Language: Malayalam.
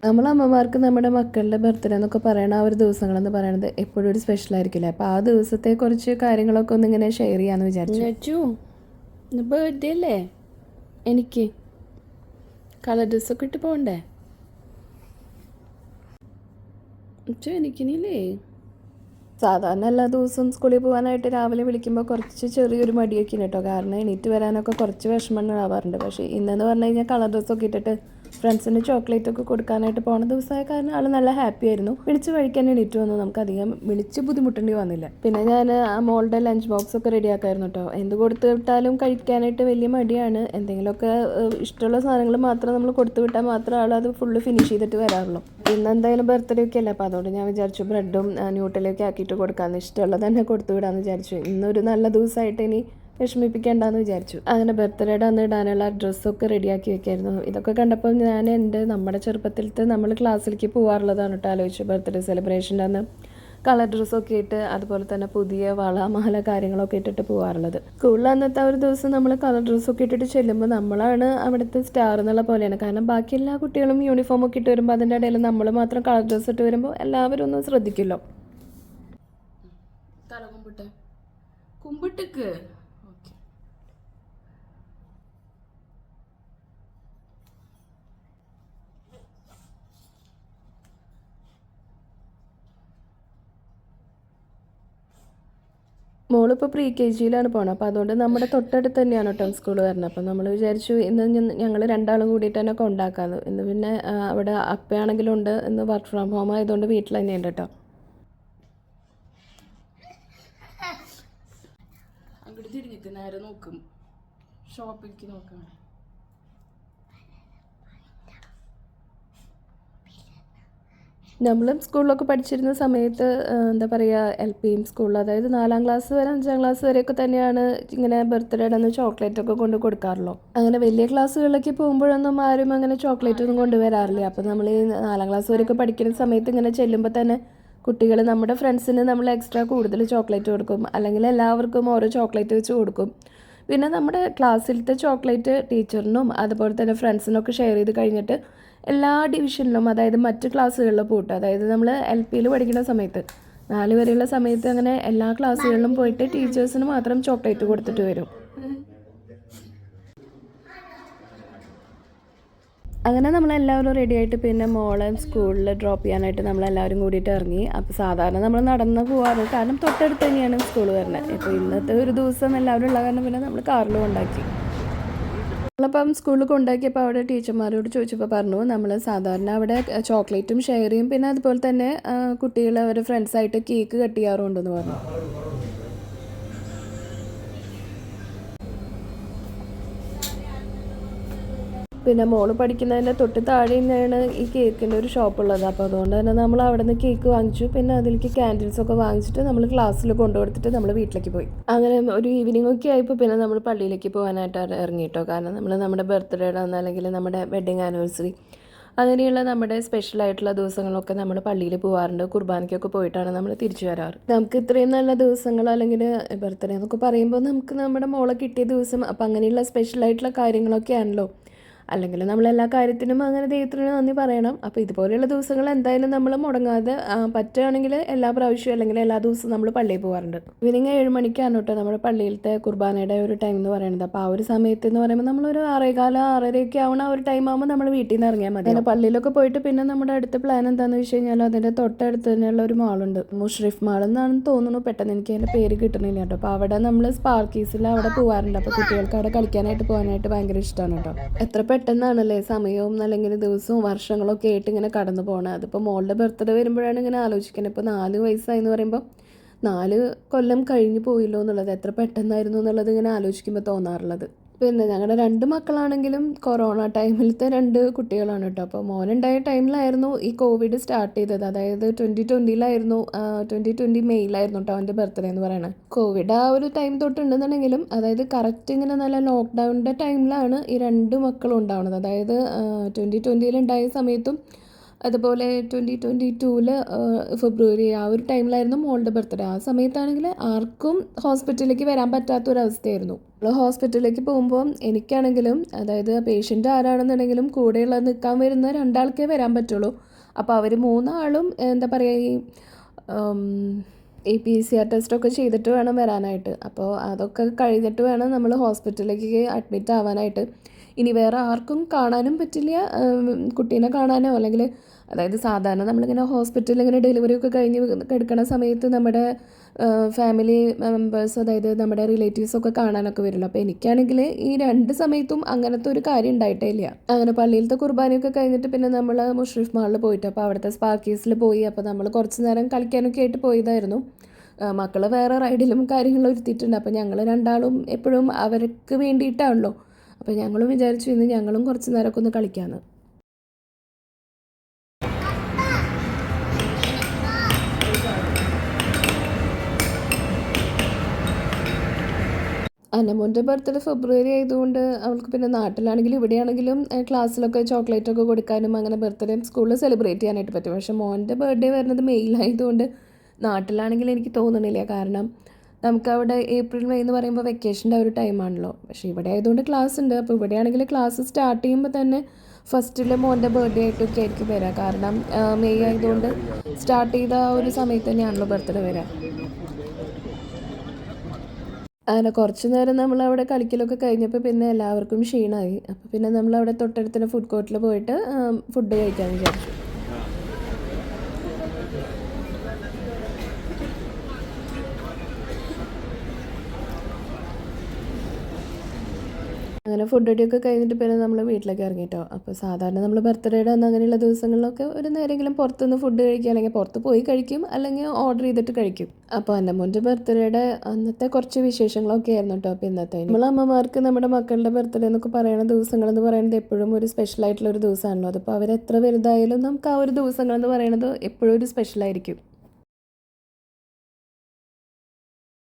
നമ്മൾ അമ്മമാർക്ക് നമ്മുടെ മക്കളുടെ ബർത്ത്ഡേ എന്നൊക്കെ പറയണ ആ ഒരു ദിവസങ്ങളെന്ന് പറയുന്നത് എപ്പോഴും ഒരു സ്പെഷ്യൽ ആയിരിക്കില്ല. അപ്പോൾ ആ ദിവസത്തെ കുറച്ച് കാര്യങ്ങളൊക്കെ ഒന്നിങ്ങനെ ഷെയർ ചെയ്യാമെന്ന് വിചാരിച്ചു. ബർത്ത്ഡേ അല്ലേ, എനിക്ക് കളർ ഡ്രസ്സൊക്കെ ഇട്ട് പോകണ്ടേ? എനിക്കിനില്ലേ സാധാരണ എല്ലാ ദിവസവും സ്കൂളിൽ പോകാനായിട്ട് രാവിലെ വിളിക്കുമ്പോൾ കുറച്ച് ചെറിയൊരു മടിയൊക്കെ ഉണ്ട് കേട്ടോ. കാരണം എണീറ്റ് വരാനൊക്കെ കുറച്ച് വിഷമം ആവാറുണ്ട്. പക്ഷേ ഇന്നെന്ന് പറഞ്ഞു കഴിഞ്ഞാൽ കളർ ഡ്രസ്സൊക്കെ ഇട്ടിട്ട് ഫ്രണ്ട്സിന് ചോക്ലേറ്റ് ഒക്കെ കൊടുക്കാനായിട്ട് പോണ ദിവസമായ കാരണം ആൾ നല്ല ഹാപ്പി ആയിരുന്നു. വിളിച്ച് കഴിക്കാൻ എണീറ്റ് വന്നു, നമുക്ക് അധികം വിളിച്ച് ബുദ്ധിമുട്ടേണ്ടി വന്നില്ല. പിന്നെ ഞാൻ ആ മോളുടെ ലഞ്ച് ബോക്സ് ഒക്കെ റെഡിയാക്കായിരുന്നു കേട്ടോ. എന്ത് കൊടുത്തു വിട്ടാലും കഴിക്കാനായിട്ട് വലിയ മടിയാണ്. എന്തെങ്കിലുമൊക്കെ ഇഷ്ടമുള്ള സാധനങ്ങൾ മാത്രം നമ്മൾ കൊടുത്തു വിട്ടാൽ മാത്രം ആൾ അത് ഫുള്ള് ഫിനിഷ് ചെയ്തിട്ട് വരാറുള്ളൂ. ഇന്ന് എന്തായാലും ബർത്ത്ഡേ ഒക്കെ അല്ലേ, അപ്പോൾ അതുകൊണ്ട് ഞാൻ വിചാരിച്ചു ബ്രെഡും ന്യൂട്രലൊക്കെ ആക്കിയിട്ട് കൊടുക്കാമെന്ന്, ഇഷ്ടമുള്ളത് തന്നെ കൊടുത്തു വിടാമെന്ന് വിചാരിച്ചു. ഇന്നൊരു നല്ല ദിവസമായിട്ട് ഇനി വിഷമിപ്പിക്കേണ്ടെന്ന് വിചാരിച്ചു. അങ്ങനെ ബർത്ത്ഡേയുടെ അന്ന് ഇടാനുള്ള ഡ്രസ്സൊക്കെ റെഡിയാക്കി വെക്കായിരുന്നു. ഇതൊക്കെ കണ്ടപ്പോൾ ഞാൻ നമ്മുടെ ചെറുപ്പത്തിലത്തെ നമ്മൾ ക്ലാസ്സിലേക്ക് പോകാറുള്ളതാണ് കേട്ടോ ആലോചിച്ചു. ബർത്ത്ഡേ സെലിബ്രേഷൻ്റെ അന്ന് കളർ ഡ്രസ്സൊക്കെ ഇട്ട് അതുപോലെ തന്നെ പുതിയ വള മാല കാര്യങ്ങളൊക്കെ ഇട്ടിട്ട് പോകാറുള്ളത്. സ്കൂളിൽ അന്നത്തെ ഒരു ദിവസം നമ്മൾ കളർ ഡ്രസ്സൊക്കെ ഇട്ടിട്ട് ചെല്ലുമ്പോൾ നമ്മളാണ് അവിടുത്തെ സ്റ്റാർ എന്നുള്ള പോലെയാണ്. കാരണം ബാക്കി എല്ലാ കുട്ടികളും യൂണിഫോം ഒക്കെ ഇട്ട് വരുമ്പോൾ അതിൻ്റെ ഇടയിൽ നമ്മൾ മാത്രം കളർ ഡ്രസ്സ് ഇട്ട് വരുമ്പോൾ എല്ലാവരും ഒന്ന് ശ്രദ്ധിക്കുമല്ലോ. തല കുമ്പിട്ടേക്ക് മോളിപ്പോൾ പ്രീ കെ ജിയിലാണ് പോകണം. അപ്പോൾ അതുകൊണ്ട് നമ്മുടെ തൊട്ടടുത്ത് തന്നെയാണ് കേട്ടോ സ്കൂൾ വരുന്നത്. അപ്പോൾ നമ്മൾ വിചാരിച്ചു ഇന്ന് ഞങ്ങൾ രണ്ടാളും കൂടിയിട്ട് തന്നെ കൊണ്ടാക്കാമെന്ന്. ഇന്ന് പിന്നെ അവിടെ അപ്പയാണെങ്കിലും ഉണ്ട്, ഇന്ന് വർക്ക് ഫ്രം ഹോം ആയതുകൊണ്ട് വീട്ടിൽ തന്നെയുണ്ട് കേട്ടോ. അങ്ങോട്ട് തിരിഞ്ഞിട്ട് നേരെ നോക്കും, ഷോപ്പിലേക്ക് നോക്കാം. നമ്മളും സ്കൂളിലൊക്കെ പഠിച്ചിരുന്ന സമയത്ത് എന്താ പറയുക, എൽ പിയും സ്കൂളിൽ അതായത് 4ാം ക്ലാസ് വരെ 5ാം ക്ലാസ് വരെയൊക്കെ തന്നെയാണ് ഇങ്ങനെ ബർത്ത്ഡേയുടെ അന്ന് ചോക്ലേറ്റൊക്കെ കൊണ്ട് കൊടുക്കാറുള്ളൂ. അങ്ങനെ വലിയ ക്ലാസ്സുകളിലേക്ക് പോകുമ്പോഴൊന്നും ആരും അങ്ങനെ ചോക്ലേറ്റ് ഒന്നും കൊണ്ടുവരാറില്ല. അപ്പോൾ നമ്മൾ ഈ 4ാം ക്ലാസ് വരെയൊക്കെ പഠിക്കുന്ന സമയത്ത് ഇങ്ങനെ ചെല്ലുമ്പോൾ തന്നെ കുട്ടികൾ നമ്മുടെ ഫ്രണ്ട്സിന് നമ്മൾ എക്സ്ട്രാ കൂടുതൽ ചോക്ലേറ്റ് കൊടുക്കും, അല്ലെങ്കിൽ എല്ലാവർക്കും ഓരോ ചോക്ലേറ്റ് വെച്ച് കൊടുക്കും. പിന്നെ നമ്മുടെ ക്ലാസ്സിലത്തെ ചോക്ലേറ്റ് ടീച്ചറിനും അതുപോലെ തന്നെ ഫ്രണ്ട്സിനൊക്കെ ഷെയർ ചെയ്ത് കഴിഞ്ഞിട്ട് എല്ലാ ഡിവിഷനിലും, അതായത് മറ്റ് ക്ലാസ്സുകളിലും പോയിട്ട്, അതായത് നമ്മൾ എൽ പിയിൽ പഠിക്കുന്ന സമയത്ത് 4 വരെയുള്ള സമയത്ത് അങ്ങനെ എല്ലാ ക്ലാസ്സുകളിലും പോയിട്ട് ടീച്ചേഴ്സിന് മാത്രം ചോക്ലേറ്റ് കൊടുത്തിട്ട് വരും. അങ്ങനെ നമ്മളെല്ലാവരും റെഡി ആയിട്ട് പിന്നെ മോളെ സ്കൂളിൽ ഡ്രോപ്പ് ചെയ്യാനായിട്ട് നമ്മളെല്ലാവരും കൂടിയിട്ട് ഇറങ്ങി. അപ്പോൾ സാധാരണ നമ്മൾ നടന്ന് പോകാറ്, കാരണം തൊട്ടടുത്ത് തന്നെയാണ് സ്കൂൾ വരുന്നത്. ഇപ്പോൾ ഇന്നത്തെ ഒരു ദിവസം എല്ലാവരും ഉള്ള കാരണം പിന്നെ നമ്മൾ കാറിൽ കൊണ്ടാക്കി. നമ്മളപ്പം സ്കൂളിൽ കൊണ്ടാക്കിയപ്പോൾ അവിടെ ടീച്ചർമാരോട് ചോദിച്ചപ്പോൾ പറഞ്ഞു നമ്മൾ സാധാരണ അവിടെ ചോക്ലേറ്റും ഷെയർ ചെയ്യും, പിന്നെ അതുപോലെ തന്നെ കുട്ടികൾ അവരുടെ ഫ്രണ്ട്സായിട്ട് കേക്ക് കട്ട് ചെയ്യാറുണ്ടെന്ന് പറഞ്ഞു. പിന്നെ മോള് പഠിക്കുന്നതിൻ്റെ തൊട്ട് താഴെ തന്നെയാണ് ഈ കേക്കിൻ്റെ ഒരു ഷോപ്പുള്ളത്. അപ്പോൾ അതുകൊണ്ട് തന്നെ നമ്മൾ അവിടെ നിന്ന് കേക്ക് വാങ്ങിച്ചു. പിന്നെ അതിലേക്ക് ക്യാൻഡിൽസൊക്കെ വാങ്ങിച്ചിട്ട് നമ്മൾ ക്ലാസ്സിൽ കൊണ്ടുകൊടുത്തിട്ട് നമ്മൾ വീട്ടിലേക്ക് പോയി. അങ്ങനെ ഒരു ഈവനിങ് ഒക്കെ ആയപ്പോൾ പിന്നെ നമ്മൾ പള്ളിയിലേക്ക് പോകാനായിട്ട് ഇറങ്ങിയിട്ടോ. കാരണം നമ്മൾ നമ്മുടെ ബർത്ത്ഡേയുടെ അന്ന് അല്ലെങ്കിൽ നമ്മുടെ വെഡ്ഡിങ് ആനിവേഴ്സറി അങ്ങനെയുള്ള നമ്മുടെ സ്പെഷ്യലായിട്ടുള്ള ദിവസങ്ങളൊക്കെ നമ്മൾ പള്ളിയിൽ പോകാറുണ്ട്. കുർബാനയ്ക്കൊക്കെ പോയിട്ടാണ് നമ്മൾ തിരിച്ചു വരാറ്. നമുക്ക് ഇത്രയും നല്ല ദിവസങ്ങൾ അല്ലെങ്കിൽ ബർത്ത്ഡേ എന്നൊക്കെ പറയുമ്പോൾ നമുക്ക് നമ്മുടെ മോളെ കിട്ടിയ ദിവസം, അപ്പം അങ്ങനെയുള്ള സ്പെഷ്യലായിട്ടുള്ള കാര്യങ്ങളൊക്കെ ആണല്ലോ. അല്ലെങ്കിൽ നമ്മളെല്ലാ കാര്യത്തിനും അങ്ങനെ ദൈവത്തിന് നന്ദി പറയണം. അപ്പോൾ ഇതുപോലെയുള്ള ദിവസങ്ങൾ എന്തായാലും നമ്മൾ മുടങ്ങാതെ പറ്റുകയാണെങ്കിൽ എല്ലാ പ്രാവശ്യവും അല്ലെങ്കിൽ എല്ലാ ദിവസവും നമ്മൾ പള്ളിയിൽ പോകാറുണ്ട്. ഈവനിങ് 7 മണിക്കാണ് കേട്ടോ നമ്മുടെ പള്ളിയിലത്തെ കുർബാനയുടെ ഒരു ടൈം എന്ന് പറയുന്നത്. അപ്പോൾ ആ ഒരു സമയത്ത് എന്ന് പറയുമ്പോൾ നമ്മളൊരു 6:15 6:30 ആവണ ആ ഒരു ടൈം ആകുമ്പോൾ നമ്മൾ വീട്ടിൽ നിന്ന് ഇറങ്ങിയാൽ മതി. അങ്ങനെ പള്ളിയിലൊക്കെ പോയിട്ട് പിന്നെ നമ്മുടെ അടുത്ത പ്ലാൻ എന്താണെന്ന് വെച്ച് കഴിഞ്ഞാൽ അതിൻ്റെ തൊട്ടടുത്ത് തന്നെയുള്ള ഒരു മാളുണ്ട്, മുഷ്രിഫ് മാൾ എന്നാണെന്ന് തോന്നുന്നു, പെട്ടെന്ന് എനിക്ക് അതിൻ്റെ പേര് കിട്ടണില്ല കേട്ടോ. അപ്പോൾ അവിടെ നമ്മൾ സ്പാർക്കീസിൽ അവിടെ പോകാറുണ്ട്. അപ്പോൾ കുട്ടികൾക്ക് അവിടെ കളിക്കാനായിട്ട് പോകാനായിട്ട് ഭയങ്കര ഇഷ്ടമാണ് കേട്ടോ. എത്ര പെട്ടെന്നാണല്ലേ സമയവും അല്ലെങ്കിൽ ദിവസവും വർഷങ്ങളൊക്കെ ആയിട്ട് ഇങ്ങനെ കടന്നു പോകണം. അതിപ്പോൾ മോളുടെ ബർത്ത്ഡേ വരുമ്പോഴാണ് ഇങ്ങനെ ആലോചിക്കുന്നത്. ഇപ്പോൾ 4 വയസ്സായി എന്ന് പറയുമ്പോൾ 4 കൊല്ലം കഴിഞ്ഞു പോയില്ലോ എന്നുള്ളത്, എത്ര പെട്ടെന്നായിരുന്നു എന്നുള്ളത് ഇങ്ങനെ ആലോചിക്കുമ്പോൾ തോന്നാറുള്ളത്. പിന്നെ ഞങ്ങളുടെ 2 മക്കളാണെങ്കിലും കൊറോണ ടൈമിലത്തെ 2 കുട്ടികളാണ് കേട്ടോ. അപ്പോൾ മോനുണ്ടായ ടൈമിലായിരുന്നു ഈ കോവിഡ് സ്റ്റാർട്ട് ചെയ്തത്. അതായത് 2020 2020 മെയ്യിലായിരുന്നു കേട്ടോ അവൻ്റെ ബർത്ത്ഡേ എന്ന് പറയുന്നത്. കോവിഡ് ആ ഒരു ടൈം തൊട്ടുണ്ടെന്നുണ്ടെങ്കിലും അതായത് കറക്റ്റ് ഇങ്ങനെ നല്ല ലോക്ക്ഡൗണിൻ്റെ ടൈമിലാണ് ഈ 2 മക്കളും ഉണ്ടാവുന്നത്. അതായത് 2020 ഉണ്ടായ സമയത്തും അതുപോലെ 2022 ഫെബ്രുവരി ആ ഒരു ടൈമിലായിരുന്നു മോളുടെ ബർത്ത്ഡേ. ആ സമയത്താണെങ്കിൽ ആർക്കും ഹോസ്പിറ്റലിലേക്ക് വരാൻ പറ്റാത്തൊരവസ്ഥയായിരുന്നു. നമ്മൾ ഹോസ്പിറ്റലിലേക്ക് പോകുമ്പോൾ എനിക്കാണെങ്കിലും, അതായത് പേഷ്യൻ്റ് ആരാണെന്നുണ്ടെങ്കിലും കൂടെയുള്ള നിൽക്കാൻ വരുന്ന 2 ആൾക്കേ വരാൻ പറ്റുള്ളൂ. അപ്പോൾ അവർ 3 ആളും എന്താ പറയുക, ഈ PCR ടെസ്റ്റൊക്കെ ചെയ്തിട്ട് വേണം വരാനായിട്ട്. അപ്പോൾ അതൊക്കെ കഴിഞ്ഞിട്ട് വേണം നമ്മൾ ഹോസ്പിറ്റലിലേക്ക് അഡ്മിറ്റ് ആവാനായിട്ട്. ഇനി വേറെ ആർക്കും കാണാനും പറ്റില്ല, കുട്ടീനെ കാണാനോ അല്ലെങ്കിൽ, അതായത് സാധാരണ നമ്മളിങ്ങനെ ഹോസ്പിറ്റലിൽ ഇങ്ങനെ ഡെലിവറി ഒക്കെ കഴിഞ്ഞ് കിടക്കുന്ന സമയത്ത് നമ്മുടെ ഫാമിലി മെമ്പേഴ്സ്, അതായത് നമ്മുടെ റിലേറ്റീവ്സൊക്കെ കാണാനൊക്കെ വരുമല്ലോ. അപ്പോൾ എനിക്കാണെങ്കിൽ ഈ 2 സമയത്തും അങ്ങനത്തെ ഒരു കാര്യം ഉണ്ടായിട്ടേ ഇല്ല. അങ്ങനെ പള്ളിയിലത്തെ കുർബാനയൊക്കെ കഴിഞ്ഞിട്ട് പിന്നെ നമ്മൾ മുഷ്രിഫ് മാളിൽ പോയിട്ട്, അപ്പോൾ അവിടുത്തെ സ്പാർക്കീസിൽ പോയി. അപ്പോൾ നമ്മൾ കുറച്ച് നേരം കളിക്കാനൊക്കെ ആയിട്ട് പോയതായിരുന്നു. മക്കൾ വേറെ റൈഡിലും കാര്യങ്ങളും ഇരുത്തിയിട്ടുണ്ട്. അപ്പോൾ ഞങ്ങൾ 2 ആളും എപ്പോഴും അവർക്ക് വേണ്ടിയിട്ടാണല്ലോ. അപ്പോൾ ഞങ്ങളും വിചാരിച്ചു ഇന്ന് ഞങ്ങളും കുറച്ച് നേരമൊക്കെ ഒന്ന് കളിക്കാമെന്ന്. അന്നമോൻ്റെ ബർത്ത്ഡേ ഫെബ്രുവരി ആയതുകൊണ്ട് അവൾക്ക് പിന്നെ നാട്ടിലാണെങ്കിലും ഇവിടെയാണെങ്കിലും ക്ലാസ്സിലൊക്കെ ചോക്ലേറ്റൊക്കെ കൊടുക്കാനും അങ്ങനെ ബർത്ത്ഡേ സ്കൂളിൽ സെലിബ്രേറ്റ് ചെയ്യാനായിട്ട് പറ്റും. പക്ഷേ മോൻ്റെ ബർത്ത്ഡേ വരുന്നത് മെയ്യിലായതുകൊണ്ട് നാട്ടിലാണെങ്കിൽ എനിക്ക് തോന്നണില്ല. കാരണം നമുക്കവിടെ ഏപ്രിൽ മെയ് എന്ന് പറയുമ്പോൾ വെക്കേഷൻ്റെ ഒരു ടൈമാണല്ലോ. പക്ഷേ ഇവിടെ ആയതുകൊണ്ട് ക്ലാസ് ഉണ്ട്. അപ്പോൾ ഇവിടെയാണെങ്കിൽ ക്ലാസ് സ്റ്റാർട്ട് ചെയ്യുമ്പോൾ തന്നെ ഫസ്റ്റിൽ മോൻ്റെ ബർത്ത്ഡേ ആയിട്ടൊക്കെ ആയിരിക്കും വരിക. കാരണം മെയ് ആയതുകൊണ്ട് സ്റ്റാർട്ട് ചെയ്ത ആ ഒരു സമയത്ത് തന്നെയാണല്ലോ ബർത്ത്ഡേ വരിക. അങ്ങനെ കുറച്ച് നേരം നമ്മളവിടെ കളിക്കലൊക്കെ കഴിഞ്ഞപ്പോൾ പിന്നെ എല്ലാവർക്കും ക്ഷീണമായി. അപ്പോൾ പിന്നെ നമ്മളവിടെ തൊട്ടടുത്തുള്ള ഫുഡ് കോർട്ടിൽ പോയിട്ട് ഫുഡ് കഴിക്കാമെന്ന് വിചാരിച്ചു. അങ്ങനെ ഫുഡ് അടിയൊക്കെ കഴിഞ്ഞിട്ട് പിന്നെ നമ്മൾ വീട്ടിലേക്ക് ഇറങ്ങിയിട്ടോ. അപ്പോൾ സാധാരണ നമ്മൾ ബർത്ത്ഡേയുടെ അന്ന് അങ്ങനെയുള്ള ദിവസങ്ങളിലൊക്കെ ഒരു നേരെങ്കിലും പുറത്തുനിന്ന് ഫുഡ് കഴിക്കുക, അല്ലെങ്കിൽ പുറത്ത് പോയി കഴിക്കും, അല്ലെങ്കിൽ ഓർഡർ ചെയ്തിട്ട് കഴിക്കും. അപ്പോൾ അന്നമോൻ്റെ ബർത്ത്ഡേയുടെ അന്നത്തെ കുറച്ച് വിശേഷങ്ങളൊക്കെ ആയിരുന്നു കേട്ടോ. അപ്പോൾ ഇന്നത്തെ നമ്മൾ അമ്മമാർക്ക് നമ്മുടെ മക്കളുടെ ബർത്ത്ഡേ എന്നൊക്കെ പറയുന്ന ദിവസങ്ങളെന്ന് പറയുന്നത് എപ്പോഴും ഒരു സ്പെഷ്യലായിട്ടുള്ള ഒരു ദിവസമാണല്ലോ. അതിപ്പോൾ അവരെത്ര വലുതായാലും നമുക്ക് ആ ഒരു ദിവസങ്ങളെന്ന് പറയുന്നത് എപ്പോഴും ഒരു സ്പെഷ്യലായിരിക്കും.